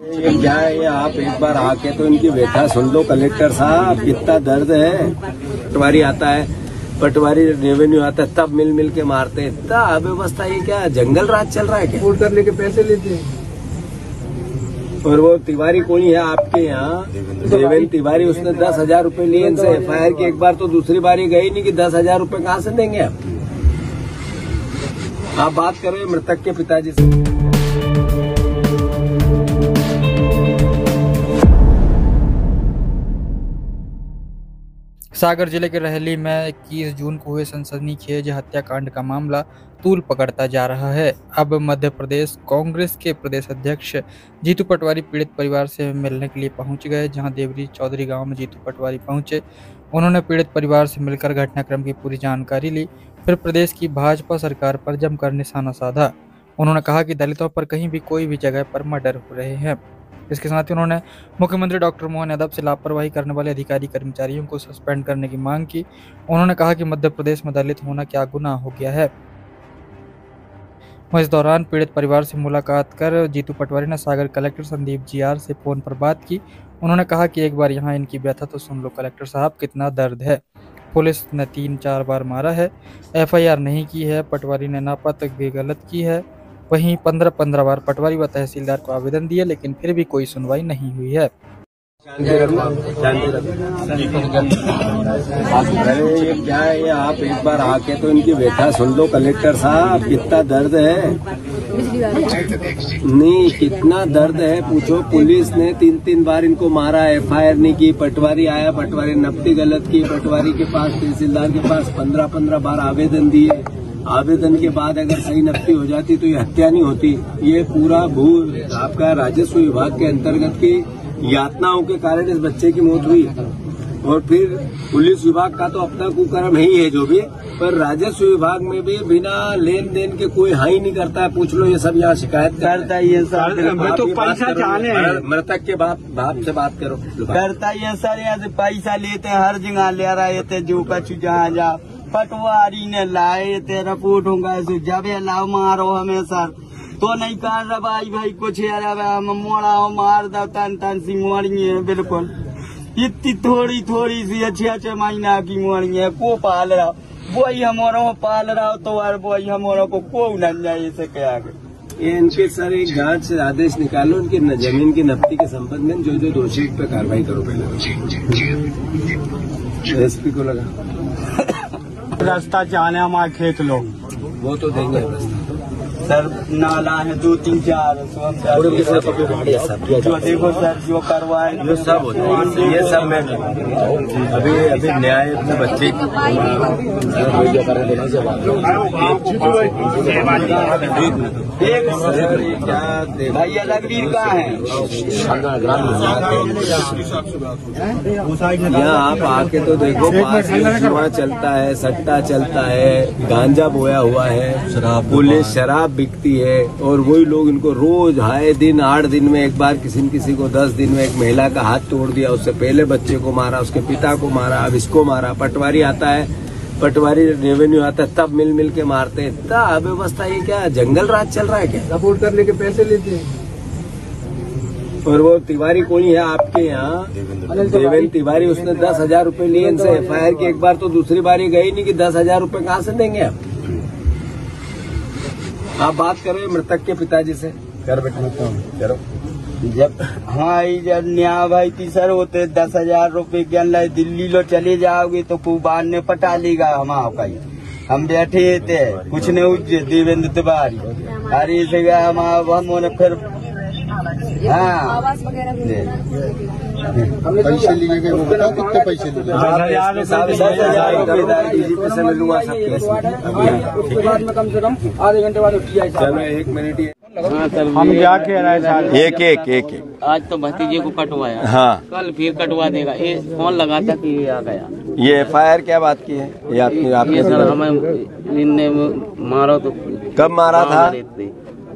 क्या है ये, आप एक बार आके तो इनकी व्यथा सुन लो कलेक्टर साहब, कितना दर्द है। पटवारी आता है, पटवारी रेवेन्यू आता है, तब मिल के मारते हैं। इतना अव्यवस्था, ये क्या जंगल राज चल रहा है क्या? वोट करने के पैसे लेते हैं। और वो तिवारी कोई है आपके यहाँ, देवेंद्र तिवारी, उसने 10,000 रूपये लिए इनसे FIR की। एक बार तो दूसरी बारी गई नहीं कि 10,000 रूपये कहाँ से देंगे आप बात करें मृतक के पिताजी से। सागर जिले के रहली में 21 जून को हुए सनसनीखेज हत्याकांड का मामला तूल पकड़ता जा रहा है। अब मध्य प्रदेश कांग्रेस के प्रदेश अध्यक्ष जीतू पटवारी पीड़ित परिवार से मिलने के लिए पहुंच गए। जहां देवरी चौधरी गांव में जीतू पटवारी पहुंचे, उन्होंने पीड़ित परिवार से मिलकर घटनाक्रम की पूरी जानकारी ली। फिर प्रदेश की भाजपा सरकार पर जमकर निशाना साधा। उन्होंने कहा कि दलितों पर कहीं भी कोई भी जगह पर मर्डर हो रहे हैं। इसके साथ ही उन्होंने मुख्यमंत्री डॉक्टर मोहन यादव से लापरवाही करने वाले अधिकारी कर्मचारियों को सस्पेंड करने की मांग की। उन्होंने कहा कि मध्य प्रदेश में दलित होना क्या गुनाह हो गया है। इस दौरान पीड़ित परिवार से मुलाकात कर जीतू पटवारी ने सागर कलेक्टर संदीप GR से फोन पर बात की। उन्होंने कहा कि एक बार यहाँ इनकी व्यथा तो सुन लो कलेक्टर साहब, कितना दर्द है। पुलिस ने 3-4 बार मारा है, FIR नहीं की है, पटवारी ने नापतगी गलत की है। वहीं 15 बार पटवारी व तहसीलदार को आवेदन दिए, लेकिन फिर भी कोई सुनवाई नहीं हुई है। अरे क्या है ये, आप एक बार आके तो इनकी व्यथा सुन लो कलेक्टर साहब, कितना दर्द है। नहीं, कितना दर्द है पूछो। पुलिस ने 3 बार इनको मारा, FIR नहीं की। पटवारी आया, पटवारी ने नपती गलत की। पटवारी के पास, तहसीलदार के पास 15 बार आवेदन दिए। आवेदन के बाद अगर सही नपती हो जाती तो ये हत्या नहीं होती। ये पूरा आपका राजस्व विभाग के अंतर्गत की यातनाओं के कारण इस बच्चे की मौत हुई। और फिर पुलिस विभाग का तो अपना कुकर्म ही है जो भी, पर राजस्व विभाग में भी बिना लेन देन के कोई हाई नहीं करता है। पूछ लो, ये सब यहाँ शिकायत करता है। ये सर तो पैसा चाहने, मृतक के बाप से बात करो। करता है सर, यहाँ से पैसा लेते हैं, हर जगह ले रहे थे। जो कछु जहाँ जा पटवारी ने लाए थे, रिपोर्ट होगा जब लाओ मारो हमें सर तो नहीं कर रहा भाई कुछ मोड़ा मार दो तन सी मोड़ी है। बिल्कुल इतनी थोड़ी सी अच्छे महीना की मोड़ी है। को पाल रहा वही हमारा पाल रहा, तो वही हमारा को न जाए से क्या। इनके सर एक जांच से आदेश निकालो, इनकी जमीन की नपती के संबंध में जो दोषी पे कार्रवाई करो। पहले SP को लगा रास्ता चाहने हमारे खेत लो, वो तो देंगे रास्ता। सर नाला है 2-3-4 जो देखो सर जो करवाए ये सब होता है। ये सब मैं अभी न्याय अपने बच्चे भैया लकड़ी कहाँ है। यहाँ आप आके तो देखो, जुआ चलता है, सट्टा चलता है, गांजा बोया हुआ है, पुलिस शराब बिकती है। और वही लोग इनको रोज आए दिन 8 दिन में एक बार किसी को 10 दिन में एक महिला का हाथ तोड़ दिया, उससे पहले बच्चे को मारा, उसके पिता को मारा, अब इसको मारा। पटवारी आता है, पटवारी रेवेन्यू आता है, तब मिल के मारते हैं। इतना अव्यवस्था, ये क्या जंगल राज चल रहा है क्या? वोट करने के पैसे लेते हैं। और वो तिवारी कोई है आपके यहाँ, देवेंद्र तिवारी, उसने 10,000 रूपये लिए इनसे FIR की। एक बार तो दूसरी बारी गई नहीं कि 10,000 रूपये कहाँ से देंगे आप बात करें मृतक के पिताजी से। कर बैठो करो। जब जब न्याय भाई तीसर होते 10,000 रूपये के अंदर दिल्ली लो चले जाओगे तो कुबान ने पटा लेगा हमारा। हम बैठे थे कुछ नहीं उज्जे देवेंद्र तिवारी, अरे से हम फिर पैसे लिए गए, वो बताओ कितने पैसे लिए? 10,000 से मिलूंगा सबके बाद में कम से कम आधे घंटे बाद। चलो 1 मिनट ही। हम क्या कह रहे हैं, एक आज तो भतीजे को कटवाया, हाँ कल फिर कटवा देगा। ये फोन लगा था कि ये आ गया। ये FIR क्या बात की है? ये सर हमें इनने मारो तो कब मारा था?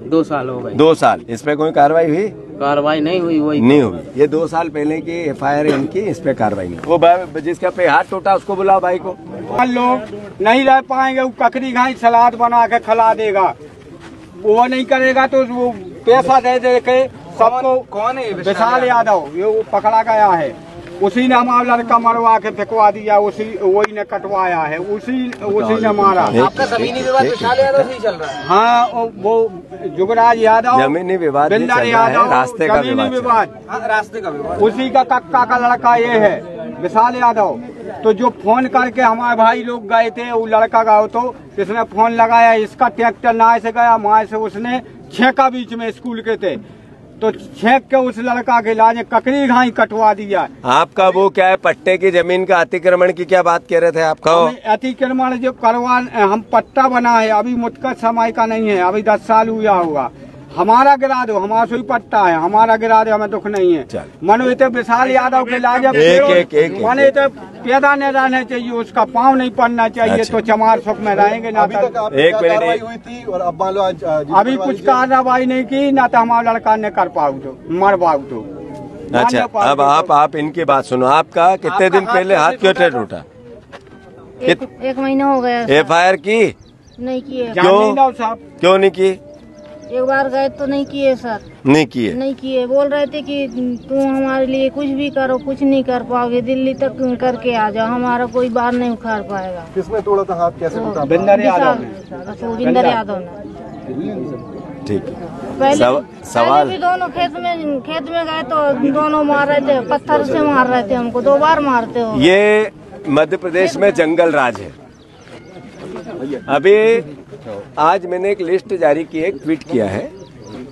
2 साल हो गए। 2 साल। इस पे कोई कार्रवाई हुई? कार्रवाई नहीं हुई। वही नहीं हुई। ये 2 साल पहले की FIR इनकी, इस पे कार्रवाई नहीं। वो जिसका पे हाथ टूटा उसको बुलाओ भाई को। लोग नहीं रह पाएंगे, वो ककड़ी घाई सलाद बना के खिला देगा। वो नहीं करेगा तो वो पैसा दे के सबको कौन है विशाल यादव, ये वो पकड़ा गया है, उसी ने हमारा लड़का मरवा के फेंकवा दिया, वही ने कटवाया है, उसी ने मारा। आपका जमीनी विवाद विशाल यादव से ही चल रहा है? हाँ, वो जुगराज यादव, जमीनी विवाद बिंदर यादव, रास्ते का विवाद, रास्ते का विवाद, उसी का कक्का का लड़का ये है विशाल यादव। तो जो फोन करके हमारे भाई लोग गए थे, वो लड़का गया तो इसने फोन लगाया, इसका ट्रैक्टर ना से गया, वहाँ से उसने छेका बीच में स्कूल के थे, तो छेक के उस लड़का के लाज ककड़ी घाई कटवा दिया। आपका वो क्या है, पट्टे की जमीन का अतिक्रमण की क्या बात कह रहे थे आपका? अतिक्रमण जो करवा, हम पट्टा बना है, अभी मुतकद समय का नहीं है, अभी 10 साल हुआ होगा। हमारा गिरा दो, हमारा सोई पट्टा है, हमारा गिरा दो, हमें दुख नहीं है। मनो इतने विशाल यादव के लाजब मने तो पैदा नहीं रहना चाहिए, उसका पाँव नहीं पड़ना चाहिए। तो चमार सुख में रहेंगे ना। एक मिनट हुई थी और अब मान लो आज अभी कुछ कार्रवाई नहीं की ना, तो हमारा लड़का ने कर पाऊ तो मर पाऊ तो। अच्छा, अब आप इनकी बात सुनो। आपका कितने दिन पहले हाथ क्यों टूटा? एक महीना हो गया। FIR की नहीं किए। क्यों नहीं की? एक बार गए तो नहीं किए सर। नहीं किए। बोल रहे थे कि तुम हमारे लिए कुछ भी करो, कुछ नहीं कर पाओगे, दिल्ली तक करके आ जाओ, हमारा कोई बार नहीं उखाड़ पाएगा। किसने तोड़ा था हाथ, कैसे टूटा? बिंदर यादव ने। ठीक है। पहले भी दोनों खेत में गए तो दोनों मार रहे थे, पत्थर से मार रहे थे हमको, 2 बार मारते हो। ये मध्य प्रदेश में जंगल राज है। अभी आज मैंने एक लिस्ट जारी की, एक ट्वीट किया है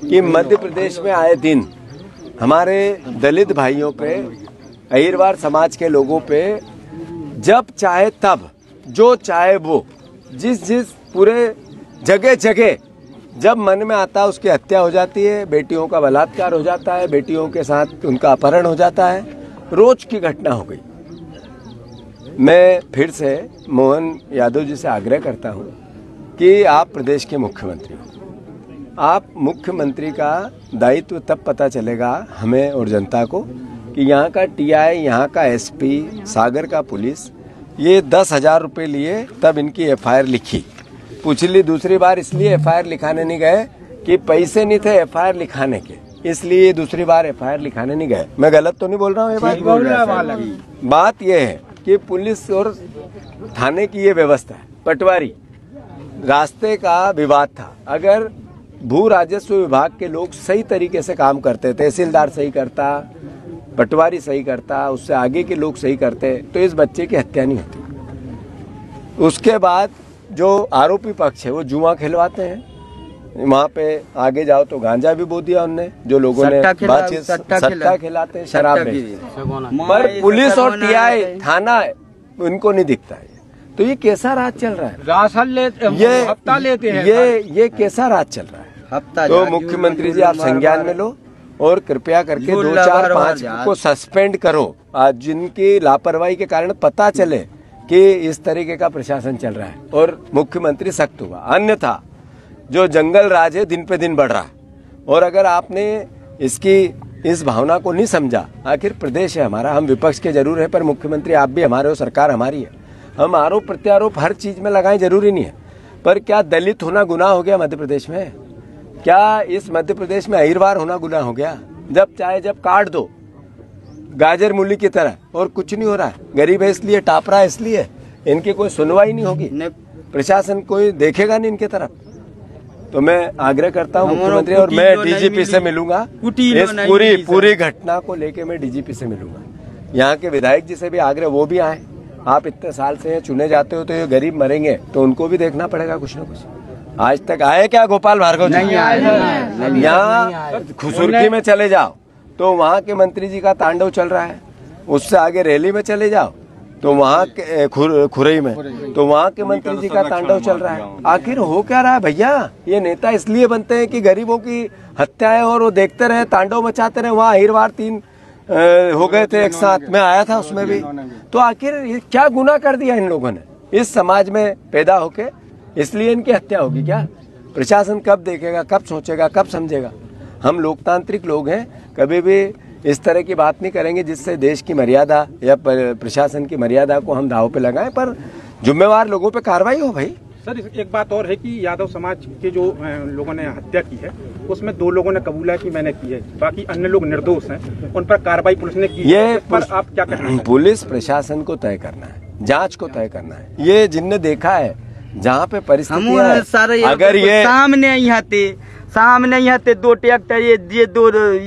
कि मध्य प्रदेश में आए दिन हमारे दलित भाइयों पे, अहिरवार समाज के लोगों पे जब चाहे तब, जो चाहे वो, जिस पूरे जगह जब मन में आता है उसकी हत्या हो जाती है, बेटियों का बलात्कार हो जाता है, बेटियों के साथ उनका अपहरण हो जाता है। रोज की घटना हो गई। मैं फिर से मोहन यादव जी से आग्रह करता हूं कि आप प्रदेश के मुख्यमंत्री हो। आप मुख्यमंत्री का दायित्व तब पता चलेगा हमें और जनता को कि यहाँ का TI, यहाँ का SP, सागर का पुलिस ये 10,000 रुपये लिए तब इनकी FIR लिखी। पिछली दूसरी बार इसलिए FIR लिखाने नहीं गए कि पैसे नहीं थे FIR लिखाने के, इसलिए दूसरी बार FIR लिखाने नहीं गए। मैं गलत तो नहीं बोल रहा हूँ? ये बात ये है कि पुलिस और थाने की ये व्यवस्था है। पटवारी रास्ते का विवाद था, अगर भू राजस्व विभाग के लोग सही तरीके से काम करते, तहसीलदार सही करता, पटवारी सही करता, उससे आगे के लोग सही करते, तो इस बच्चे की हत्या नहीं होती। उसके बाद जो आरोपी पक्ष है वो जुआ खिलवाते हैं, वहाँ पे आगे जाओ तो गांजा भी बो दिया उनने, जो लोगों ने बातचीत सट्टा खिलाते हैं, शराब बेचते, पर पुलिस और TI थाना उनको नहीं दिखता है। तो ये कैसा राज चल रहा है? राशन लेते, हफ्ता लेते हैं। ये कैसा राज चल रहा है? तो मुख्यमंत्री जी आप संज्ञान में लो और कृपया करके 2, 4, 5 को सस्पेंड करो, जिनकी लापरवाही के कारण पता चले कि इस तरीके का प्रशासन चल रहा है, और मुख्यमंत्री सख्त हुआ। अन्यथा जो जंगल राज है दिन पे दिन बढ़ रहा है, और अगर आपने इस भावना को नहीं समझा, आखिर प्रदेश है हमारा, हम विपक्ष के जरूर है पर मुख्यमंत्री आप भी हमारे हो, सरकार हमारी है। हम आरोप प्रत्यारोप हर चीज में लगाएं, जरूरी नहीं है, पर क्या दलित होना गुनाह हो गया मध्य प्रदेश में? क्या इस मध्य प्रदेश में अहिरवार होना गुनाह हो गया? जब चाहे जब काट दो गाजर मूली की तरह, और कुछ नहीं हो रहा है। गरीब है इसलिए, टाप रहा है इसलिए, इनकी कोई सुनवाई नहीं होगी, प्रशासन कोई देखेगा नहीं इनके तरफ। तो मैं आग्रह करता हूँ मुख्यमंत्री, और मैं DGP से मिलूंगा, इस पूरी घटना को लेके मैं DGP से मिलूंगा। यहाँ के विधायक जी से भी आग्रह, वो भी आए। आप इतने साल से चुने जाते हो, तो ये गरीब मरेंगे तो उनको भी देखना पड़ेगा कुछ न कुछ। आज तक आए क्या गोपाल भार्गव जी? नहीं आए। यहाँ खुसुरकी में चले जाओ तो वहाँ के मंत्री जी का तांडव चल रहा है, उससे आगे रैली में चले जाओ तो वहाँ के खुरई में तो वहाँ के मंत्री जी का तांडव चल रहा है। आखिर हो क्या रहा है भैया? ये नेता इसलिए बनते हैं कि गरीबों की हत्याएं और वो देखते रहे, तांडव मचाते रहे। वहाँ अहिरवार 3 हो गए थे एक साथ, मैं आया था उसमें भी। तो आखिर ये क्या गुनाह कर दिया इन लोगों ने इस समाज में पैदा होके? इसलिए इनकी हत्या होगी क्या? प्रशासन कब देखेगा, कब सोचेगा, कब समझेगा? हम लोकतांत्रिक लोग हैं, कभी भी इस तरह की बात नहीं करेंगे जिससे देश की मर्यादा या प्रशासन की मर्यादा को हम दांव पे लगाएं, पर जिम्मेवार लोगों पे कार्रवाई हो भाई। सर एक बात और है कि यादव समाज के जो लोगों ने हत्या की है उसमें 2 लोगों ने कबूला है कि मैंने की है, बाकी अन्य लोग निर्दोष हैं, उन पर कार्रवाई पुलिस ने की है। इस पर आप क्या कहना है? पुलिस प्रशासन को तय करना है, जांच को तय करना है। ये जिनने देखा है जहाँ पे परिस्थिति अगर ये सामने ही आते 2 ट्रैक्टर ये 2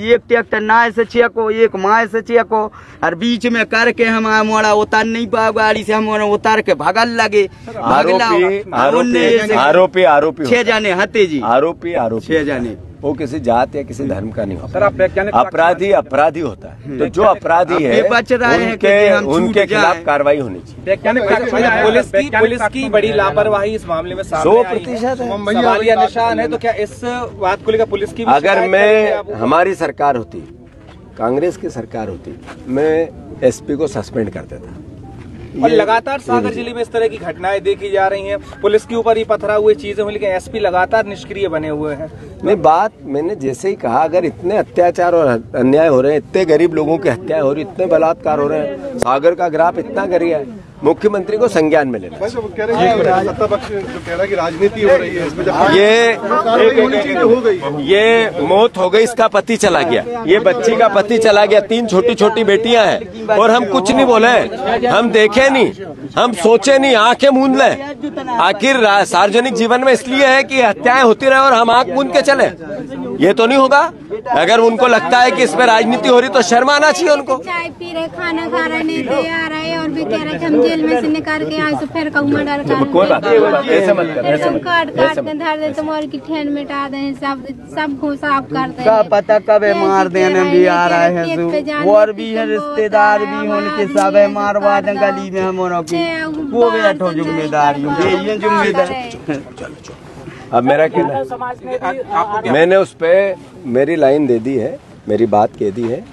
एक ट्रैक्टर नाय से चेको एक माए से चेको और बीच में करके हमारा मोड़ा उतार नहीं पाओ, गाड़ी से हम उतार के भगल लगे। आरोपी 6 जाने हते जी, आरोपी 6 जाने। वो किसी जात या किसी धर्म का नहीं होता, अपराधी होता है। तो जो अपराधी है बच रहे हैं उनके खिलाफ कार्रवाई होनी चाहिए। पुलिस की बड़ी लापरवाही इस मामले में 100% सवालिया निशान है। तो क्या इस बात को लेकर पुलिस की अगर हमारी सरकार होती, कांग्रेस की सरकार होती, मैं एसपी को सस्पेंड कर देता। और लगातार सागर जिले में इस तरह की घटनाएं देखी जा रही हैं, पुलिस के ऊपर ही पथरा हुए चीजें हुई, लेकिन एसपी लगातार निष्क्रिय बने हुए हैं। नहीं, बात मैंने जैसे ही कहा, अगर इतने अत्याचार और अन्याय हो रहे हैं, इतने गरीब लोगों की हत्या हो रही, इतने बलात्कार हो रहे हैं, सागर का ग्राफ इतना गिरा है, मुख्यमंत्री को संज्ञान में लेना। सत्ता पक्ष जो कह रहा है कि राजनीति हो रही है, ये मौत हो गई, इसका पति चला गया, ये बच्ची का पति चला गया, 3 छोटी छोटी बेटियां हैं और हम कुछ नहीं बोले, हम देखे नहीं, हम सोचे नहीं, आंखें मूंद लें। आखिर सार्वजनिक जीवन में इसलिए है कि हत्याएं होती रहे और हम आंख मूंद के चले, ये तो नहीं होगा। अगर उनको लगता है कि इसमें राजनीति हो रही तो शर्म आना चाहिए उनको। चाय पी रहे, खाना खा रहे, नहीं दे आ रहे और भी कह रहे हम जेल में से निकाल के आए तो फिर कहूँ डर कोई बात ऐसे मत कर, काट के धर दे तुम्हारी की ठेन मिटा दे, सब को साफ कर दे। क्या पता कब मार देने भी आ रहे हैं, और भी है रिश्तेदार भी होने के सब है, मारवा दें गली में हम वो बैठो जिम्मेदारी। अब मेरा कहना, मैंने उस पे मेरी लाइन दे दी है, मेरी बात कह दी है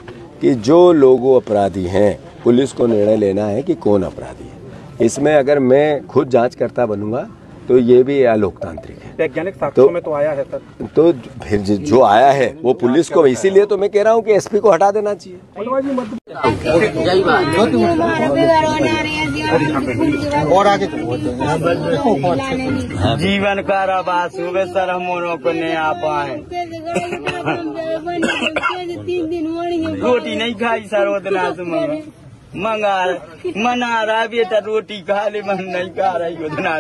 कि जो लोग अपराधी हैं पुलिस को निर्णय लेना है कि कौन अपराधी है। इसमें अगर मैं खुद जांच करता बनूंगा तो ये भी अलोकतांत्रिक है। वैज्ञानिक साक्ष्यों में तो आया है सर, तो फिर जो आया है वो पुलिस को, इसीलिए तो मैं कह रहा हूँ कि एसपी को हटा देना चाहिए। और आगे जीवन कारावास हुए सर, हम को नहीं आ पाए, रोटी नहीं खाई सर, उतना से मना रहा बेटा, रोटी खा ले, मन नहीं खा रही, उतना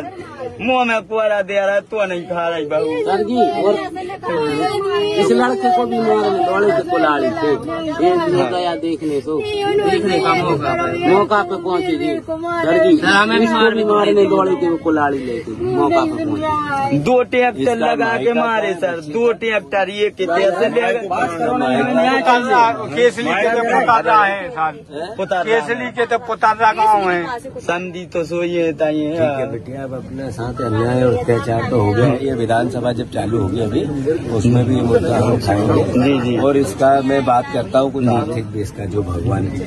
मुँह में कोरा दे रहा तो नहीं खा रही बहू। सर जी, और इस लड़के को भी मारने दौड़े के कुलाड़ी थे, एक गया देखने का मौका पे पहुंचे जी। सर जी, इसको भी मारने दौड़े के कुलाड़ी लेके मौका पे पहुंचे। 2 ट्रैक्टर लगा के मारे सर, 2 ट्रैक्टर ये कितने केसली के तो पुतारा गाँव है, संधि तो सोइए बेटिया। अब अपने साथ अन्याय और अत्याचार तो हो गया, ये विधानसभा जब चालू होगी अभी उसमें भी ये मुद्दा हम उठाएंगे और इसका मैं बात करता हूँ कुछ आर्थिक बेस का, जो भगवान की